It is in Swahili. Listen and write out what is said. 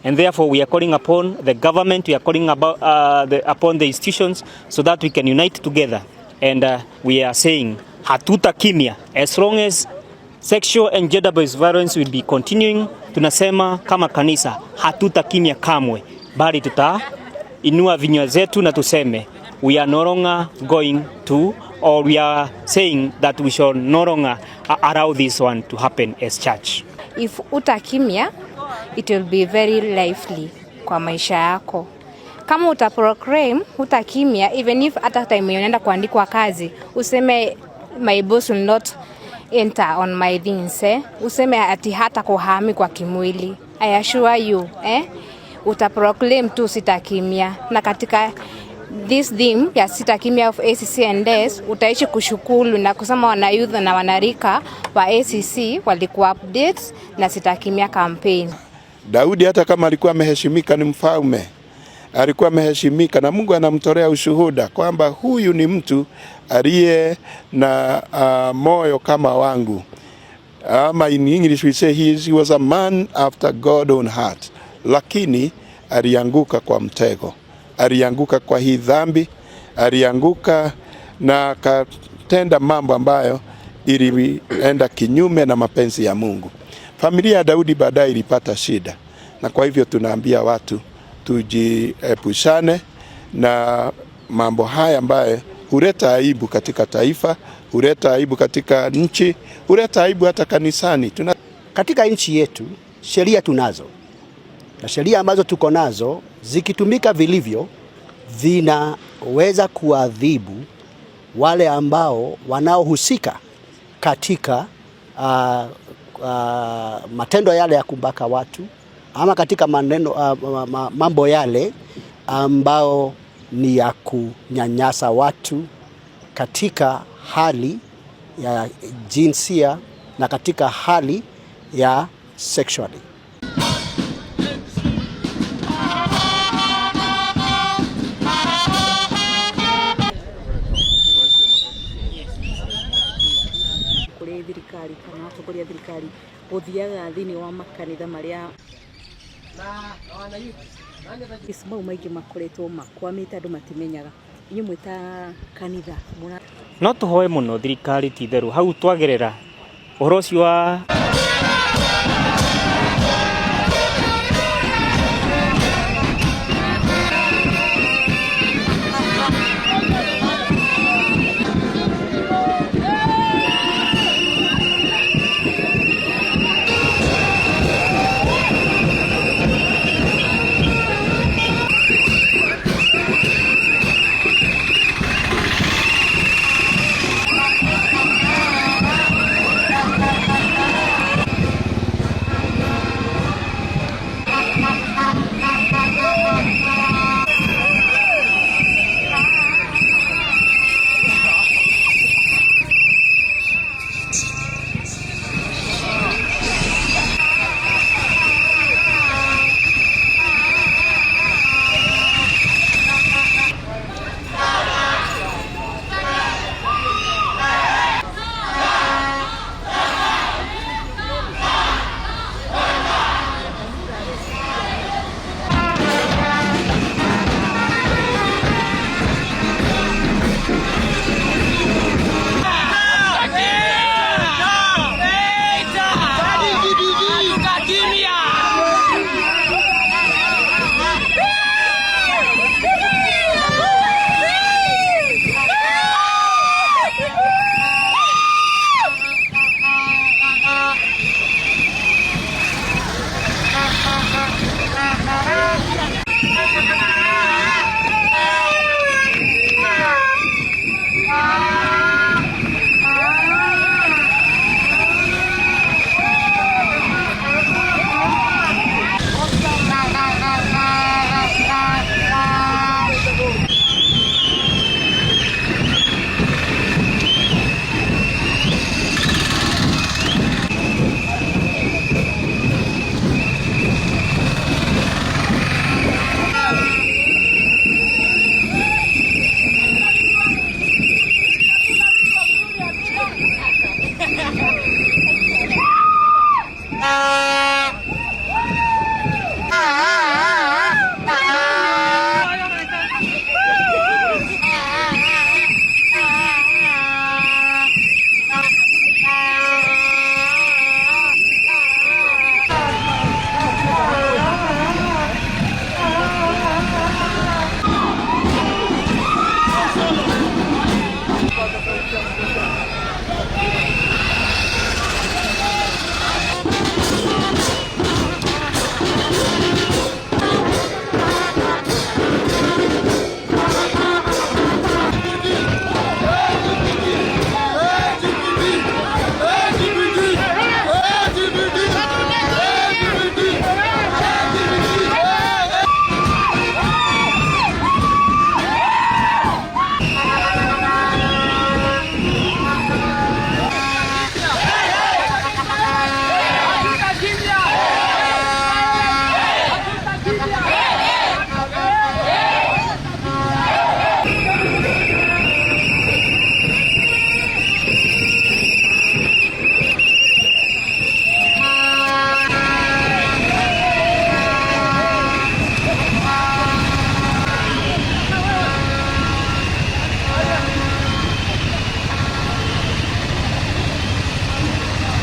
And therefore we are calling upon the government, we are calling upon the institutions so that we can unite together. And we are saying hatutakimia as long as sexual and gender-based violence will be continuing. Tunasema kama kanisa hatutakimia kamwe, bali tutainua vinywa zetu na tuseme we are no longer going to, or we are saying that we shall no longer allow this one to happen as church. If utakimia, it will be very lively kwa maisha yako. Kama utaproclaim utakimia, even if hata time unaenda kuandikwa kazi, useme my boss will not enter on my things, useme ati hata kuhami kwa kimwili. I assure you, utaproclaim tu sitakimia. Na katika this theme ya sitakimia of ACC and DES, utaishi kushukuru na kusema wana youth na wanarika wa ACC walikuwa updates na sitakimia campaign. Daudi hata kama alikuwa ameheshimika, ni mfalme, alikuwa ameheshimika na Mungu anamtolea ushuhuda kwamba huyu ni mtu aliye na moyo kama wangu. In English we say he was a man after God's own heart. Lakini alianguka kwa mtego, alianguka kwa hii dhambi, alianguka na katenda mambo ambayo ilienda kinyume na mapenzi ya Mungu. Familia ya Daudi baadaye ilipata shida, na kwa hivyo tunaambia watu tujiepushane na mambo haya ambayo huleta aibu katika taifa, huleta aibu katika nchi, huleta aibu hata kanisani. Katika nchi yetu sheria tunazo, na sheria ambazo tuko nazo zikitumika vilivyo vinaweza kuadhibu wale ambao wanaohusika katika matendo yale ya kubaka watu, ama katika mambo yale ambao ni ya kunyanyasa watu katika hali ya jinsia na katika hali ya sexually. Thirikari kana atongoria thirikari guthiaga thini wa makanitha maria ismau maigi makoretwo makwamite andu matimenyaga inyu mwita kanitha no tuhoe muno thirikari ti theru hau twagerera uhoro ucio wa